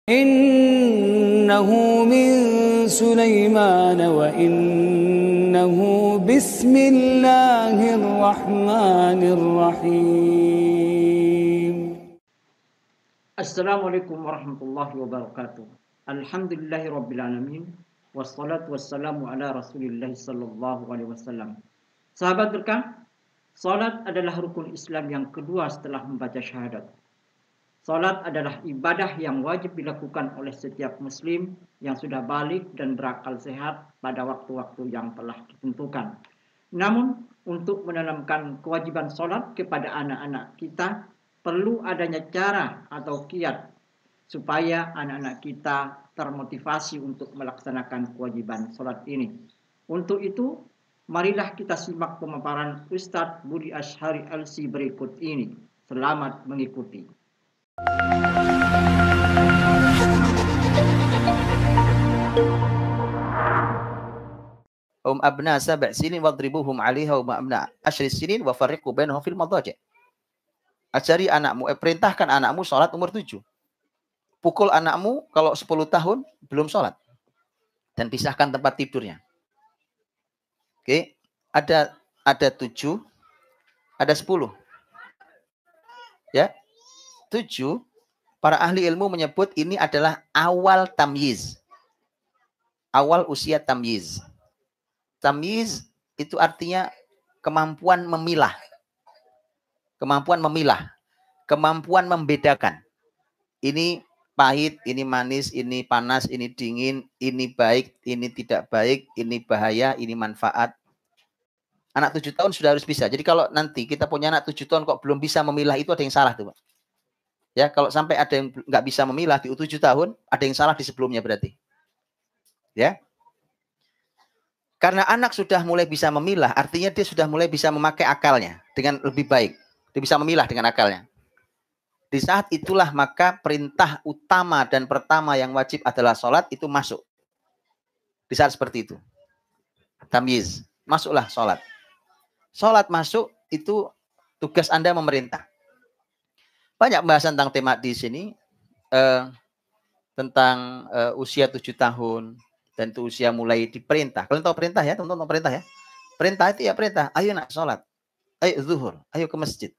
Innahu min Sulaiman wa innahu bismillahirrahmanirrahim. Assalamualaikum warahmatullahi wabarakatuh. Alhamdulillahirabbil alamin. Wassalatu wassalamu ala Rasulillah sallallahu alaihi wasallam. Sahabat berkah, salat adalah rukun Islam yang kedua setelah membaca syahadat. Salat adalah ibadah yang wajib dilakukan oleh setiap muslim yang sudah balik dan berakal sehat pada waktu-waktu yang telah ditentukan. Namun, untuk menanamkan kewajiban salat kepada anak-anak kita, perlu adanya cara atau kiat supaya anak-anak kita termotivasi untuk melaksanakan kewajiban salat ini. Untuk itu, marilah kita simak pemaparan Ustadz Budi Asyhari LC berikut ini. Selamat mengikuti. Abna 7 sinin wadribuhum 'alaiha wa abna 10 sinin wa farriqu bainahum fil madaji'. Ajari anakmu, perintahkan anakmu sholat umur 7. Pukul anakmu kalau 10 tahun belum sholat. Dan pisahkan tempat tidurnya. Oke, ada 7, ada 10. Ya. 7, para ahli ilmu menyebut ini adalah awal tamyiz. Awal usia tamyiz. Tamyiz itu artinya kemampuan memilah. Kemampuan memilah, kemampuan membedakan. Ini pahit, ini manis, ini panas, ini dingin, ini baik, ini tidak baik, ini bahaya, ini manfaat. Anak 7 tahun sudah harus bisa. Jadi kalau nanti kita punya anak 7 tahun kok belum bisa memilah, itu ada yang salah tuh, Pak. Ya, kalau sampai ada yang nggak bisa memilah di 7 tahun, ada yang salah di sebelumnya berarti. Ya. Karena anak sudah mulai bisa memilah, artinya dia sudah mulai bisa memakai akalnya dengan lebih baik. Dia bisa memilah dengan akalnya. Di saat itulah maka perintah utama dan pertama yang wajib adalah sholat itu masuk. Di saat seperti itu. Tamyiz. Masuklah sholat. Sholat masuk itu tugas Anda memerintah. Banyak pembahasan tentang tema di sini. Tentang usia 7 tahun. Dan itu usia mulai diperintah. Kalian tahu perintah ya? Teman-teman tahu perintah ya? Perintah itu ya perintah. Ayo nak sholat. Ayo zuhur. Ayo ke masjid.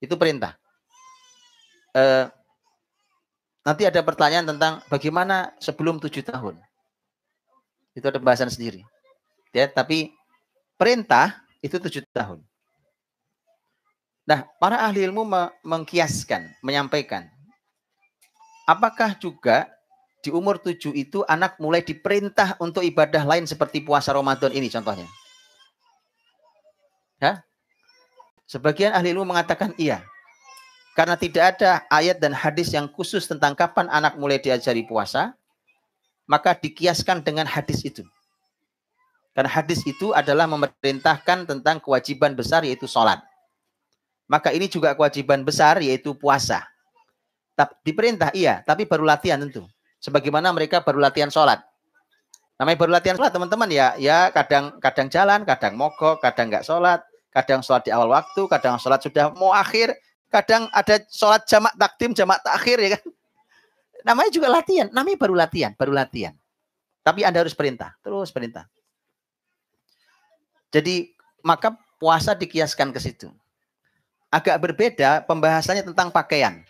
Itu perintah. Nanti ada pertanyaan tentang bagaimana sebelum 7 tahun. Itu ada pembahasan sendiri. Ya, tapi perintah itu 7 tahun. Nah, para ahli ilmu mengkiaskan, menyampaikan. Apakah juga di umur 7 itu anak mulai diperintah untuk ibadah lain seperti puasa Ramadan ini contohnya? Ya? Sebagian ahli ilmu mengatakan iya. Karena tidak ada ayat dan hadis yang khusus tentang kapan anak mulai diajari puasa, maka dikiaskan dengan hadis itu. Karena hadis itu adalah memerintahkan tentang kewajiban besar yaitu sholat. Maka ini juga kewajiban besar yaitu puasa. Diperintah iya, tapi baru latihan tentu. Sebagaimana mereka baru latihan sholat. Namanya baru latihan sholat teman-teman ya kadang jalan, kadang mogok, kadang nggak sholat, kadang sholat di awal waktu, kadang sholat sudah mau akhir, kadang ada sholat jamak takdim, jamak takhir ya kan. Namanya juga latihan, namanya baru latihan. Tapi Anda harus perintah, terus perintah. Jadi maka puasa dikiaskan ke situ. Agak berbeda pembahasannya tentang pakaian.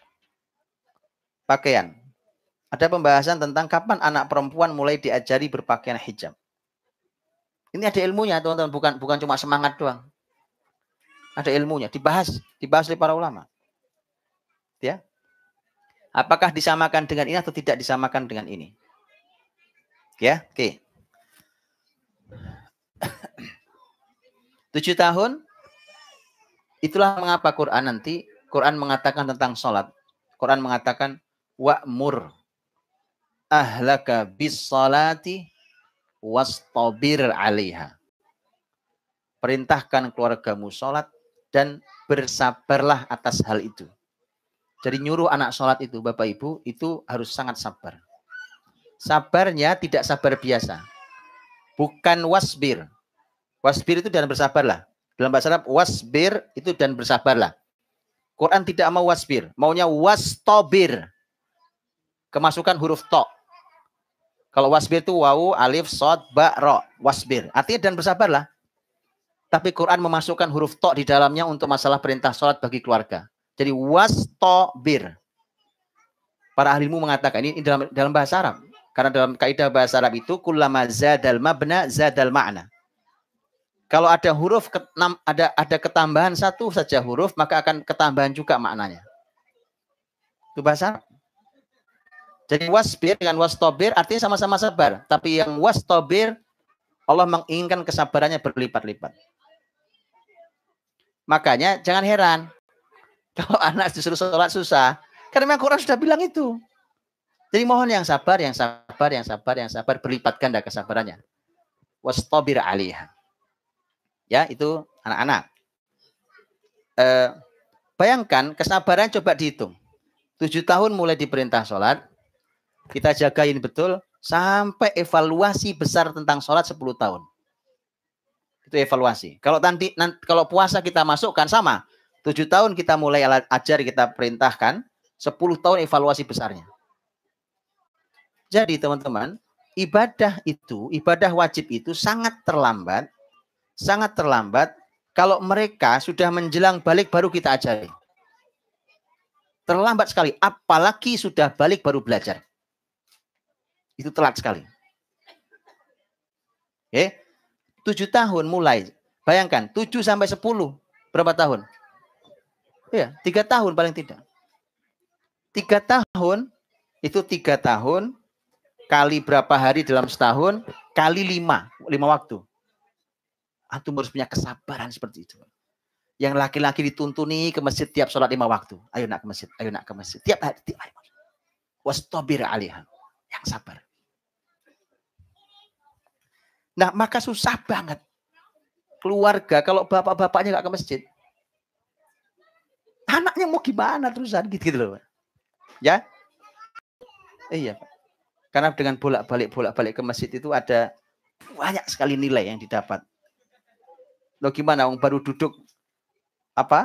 Pakaian. Ada pembahasan tentang kapan anak perempuan mulai diajari berpakaian hijab. Ini ada ilmunya, teman-teman, bukan cuma semangat doang. Ada ilmunya, dibahas oleh para ulama. Ya. Apakah disamakan dengan ini atau tidak disamakan dengan ini? Ya, oke. 7 tahun, itulah mengapa Quran mengatakan tentang sholat. Quran mengatakan, wa'mur ahlaka bis salati wastabir 'alaiha. Perintahkan keluargamu sholat dan bersabarlah atas hal itu. Jadi nyuruh anak sholat itu, Bapak Ibu, itu harus sangat sabar. Sabarnya tidak sabar biasa. Bukan wasbir. Wasbir itu dan bersabarlah. Dalam bahasa Arab, wasbir itu dan bersabarlah. Quran tidak mau wasbir, maunya wastobir. kemasukan huruf to. Kalau wasbir itu wawu, alif, sod, ba, ro. Wasbir. Artinya dan bersabarlah. Tapi Quran memasukkan huruf to di dalamnya untuk masalah perintah sholat bagi keluarga. Jadi wastobir. Para ahli ilmu mengatakan ini dalam bahasa Arab. Karena dalam kaidah bahasa Arab itu kullama zadal mabna zadal ma'na. Kalau ada huruf ada ketambahan satu saja huruf, maka akan ketambahan juga maknanya. Itu bahasa Arab. Jadi wasbir dengan wastobir artinya sama-sama sabar. Tapi yang wastobir Allah menginginkan kesabarannya berlipat-lipat. Makanya jangan heran kalau anak disuruh sholat susah. Karena memang Quran sudah bilang itu. Jadi mohon yang sabar, yang sabar, yang sabar, yang sabar. Berlipat ganda kesabarannya. Wastabir alaiha. Ya, itu anak-anak. Bayangkan kesabaran coba dihitung. 7 tahun mulai diperintah sholat. Kita jagain betul. Sampai evaluasi besar tentang sholat 10 tahun. Itu evaluasi. Kalau puasa kita masukkan sama. 7 tahun kita mulai ajar, kita perintahkan. 10 tahun evaluasi besarnya. Jadi teman-teman, ibadah wajib itu sangat terlambat kalau mereka sudah menjelang balik baru kita ajari. Terlambat sekali, apalagi sudah balik baru belajar. Itu telat sekali. Oke? 7 tahun mulai. Bayangkan, 7 sampai 10. Berapa tahun? Ya, 3 tahun paling tidak. 3 tahun, itu 3 tahun, kali berapa hari dalam setahun, kali 5 waktu. Antum harus punya kesabaran seperti itu. Yang laki-laki dituntuni ke masjid tiap sholat 5 waktu. Ayo nak ke masjid, ayo nak ke masjid. Tiap hari. Wastabir alaiha. Yang sabar. Nah, maka susah banget. Keluarga, kalau bapak-bapaknya nggak ke masjid. Anaknya mau gimana terusan gitu loh. Ya, iya Pak. Karena dengan bolak-balik ke masjid itu ada banyak sekali nilai yang didapat. Loh gimana? Baru duduk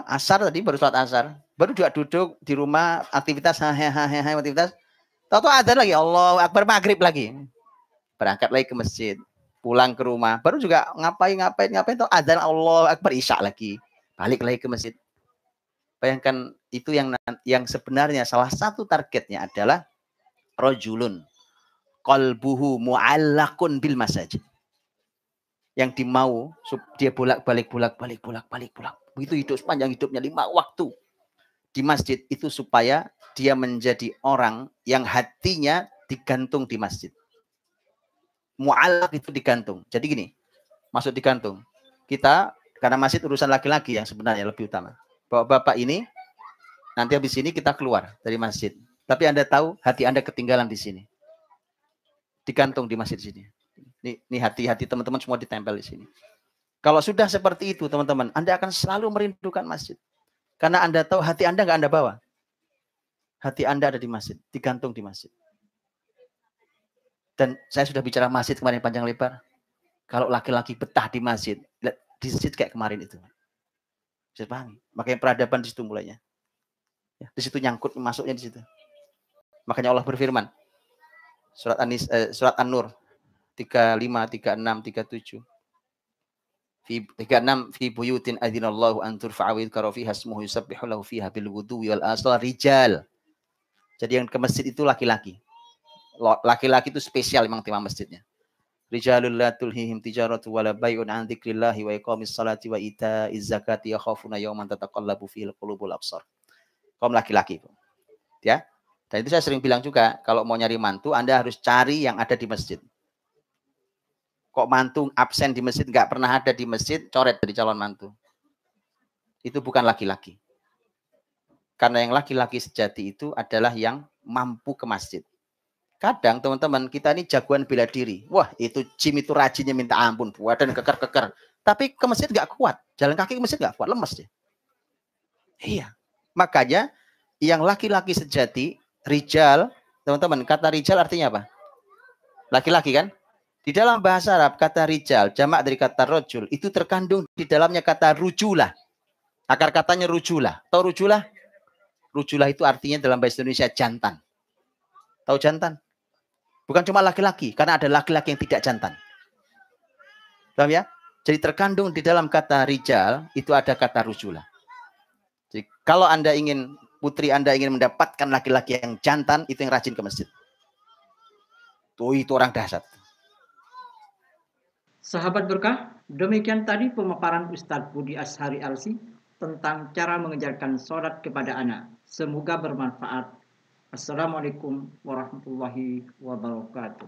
asar tadi, baru sholat asar, baru juga duduk di rumah aktivitas aktivitas. Tahu-tahu ada lagi Allah Akbar maghrib lagi, berangkat lagi ke masjid, pulang ke rumah, baru juga ngapain tahu adzan Allah Akbar isya lagi, balik lagi ke masjid. Bayangkan itu yang sebenarnya salah satu targetnya adalah rajulun qalbuhu mu'allaqun bil masajid. Yang dimau dia bolak-balik. Begitu hidup sepanjang hidupnya 5 waktu di masjid itu supaya dia menjadi orang yang hatinya digantung di masjid. Mu'allaq itu digantung. Jadi gini, maksud digantung. Kita karena masjid urusan laki-laki yang sebenarnya lebih utama. Bapak ini nanti habis ini kita keluar dari masjid. Tapi Anda tahu hati Anda ketinggalan di sini. Digantung di masjid sini. Ini hati-hati teman-teman semua ditempel di sini. Kalau sudah seperti itu teman-teman, Anda akan selalu merindukan masjid. Karena Anda tahu hati Anda nggak Anda bawa. Hati Anda ada di masjid, digantung di masjid. Dan saya sudah bicara masjid kemarin panjang lebar. Kalau laki-laki betah di masjid kayak kemarin itu. Saya pahami. Makanya peradaban di situ mulainya. Ya, di situ nyangkut masuknya di situ. Makanya Allah berfirman. Surat An-Nur 35, 36, 37. 36 fi buyutin adzinallahu an turfa'a wa yudhkara fiha ismuhu yusabbihu lahu fiha bil ghudwi wal asal rijal. Jadi yang ke masjid itu laki-laki. Laki-laki itu spesial memang tema masjidnya. Rijalul la tulhihim tijaratu wala bai'un an dzikrillahi wa iqamis salati wa ita'iz zakati yakhafuna yawman tataqallabu fihil qulubul absar. Kaum laki-laki. Ya. Dan itu saya sering bilang juga, kalau mau nyari mantu Anda harus cari yang ada di masjid. Kok mantu absen di masjid, nggak pernah ada di masjid, coret dari calon mantu. Itu bukan laki-laki. Karena yang laki-laki sejati itu adalah yang mampu ke masjid. Kadang teman-teman kita ini jagoan bela diri. Wah itu gym itu rajinnya minta ampun. Badan keker-keker. Tapi ke masjid nggak kuat. Jalan kaki ke masjid nggak kuat. Lemes dia. Iya. Makanya yang laki-laki sejati, rijal. Teman-teman kata rijal artinya apa? Laki-laki kan? Di dalam bahasa Arab kata rijal, jamak dari kata rojul. Itu terkandung di dalamnya kata rujulah. Akar katanya rujulah. Tahu rujulah? Rujulah itu artinya dalam bahasa Indonesia jantan. Tahu jantan? Bukan cuma laki-laki, karena ada laki-laki yang tidak jantan. Paham ya? Jadi terkandung di dalam kata rijal, itu ada kata rujula. Jadi kalau Anda ingin, putri Anda ingin mendapatkan laki-laki yang jantan, itu yang rajin ke masjid. Itu orang dahsyat. Sahabat berkah, demikian tadi pemaparan Ustadz Budi Ashari Alsi tentang cara mengejarkan sholat kepada anak. Semoga bermanfaat. Assalamualaikum warahmatullahi wabarakatuh.